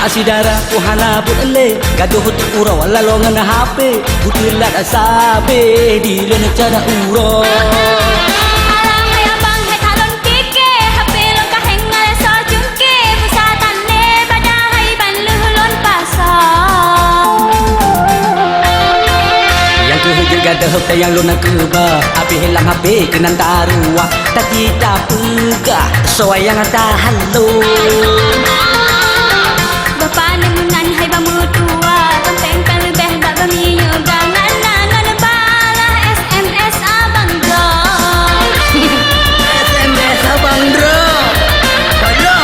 Sidara kuhana bule gaduh ura wala longan HP butilat asabe di lena cara uro Alang hai abang hai talon keke HP lon kahengal so jungke pusatan ne pada hai ban luhulon pasang yang kehujung gaduh yang lona keba habis hilang HP kenan tarua tadi tak pegah soai yang ada halo Bapa nemunan hai bamutua Tenteng pelebeh bak bamiyo Gangan nangan bala SMS abang bro SMS abang bro Bro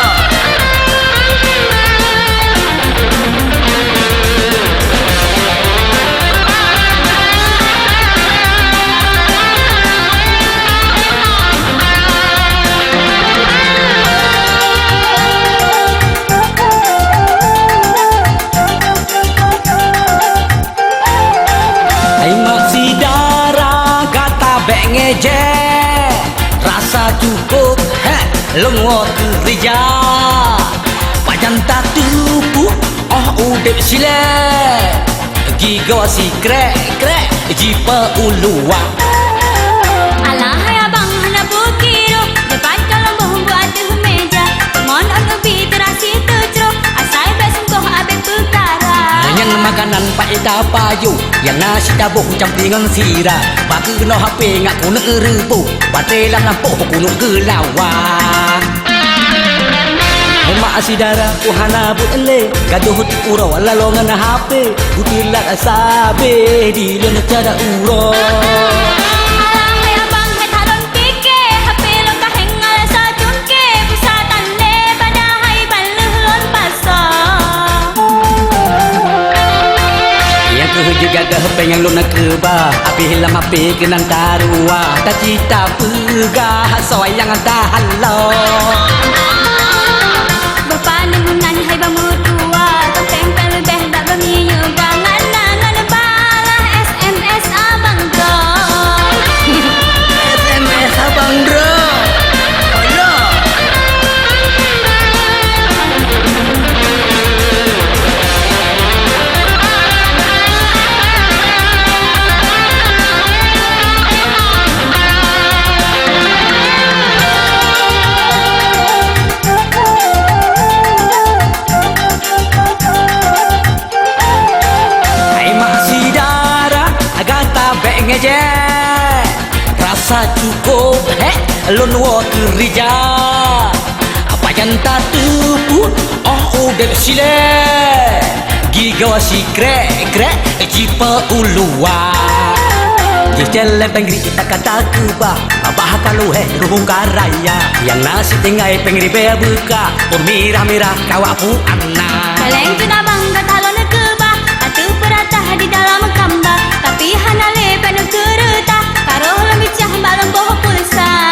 ngeje rasa cukup lengo kerja pajan tak tupu udah sile giga si krek jipa ulua Alah hai abang hana bukiro Depan kalau bohong buat meja Mon on ubi terasi tucro Asal besung koh abe perkara yang makanan paeda payu yang nasi tabuh campingan sira bagi no HP ngak kuno rebu batelan nampoh kuno gelawa Mak Sidara kuhana bule gaduh ura wala longan HP butilat asabe di lena cara uro Alang hai abang hai talon keke HP lon kahengal so jungke pusatan ne pada hai ban luhulon pasang yang kehujung gaduh yang lona keba habis hilang HP kenan tarua tadi tak pegah soai yang ada halo Bapa nemunan hai bamutua Tenteng pelebeh bak bamiyo Gangan nangan bala SMS abang bro SMS abang bro Halo ngeje rasa cukup lon wo kerja apa yang tak tupu udah sile giga si krek jipa ulua jejel pengri kita kata kuba abah kalau ruhung karaya yang nasi tinggai pengri bea buka mirah kawapu anak Kaleng tuna bangga talon keba Atu peratah di dalam kamba Tapi hanale penuh keruta Karoh lemicah balong boho pulsa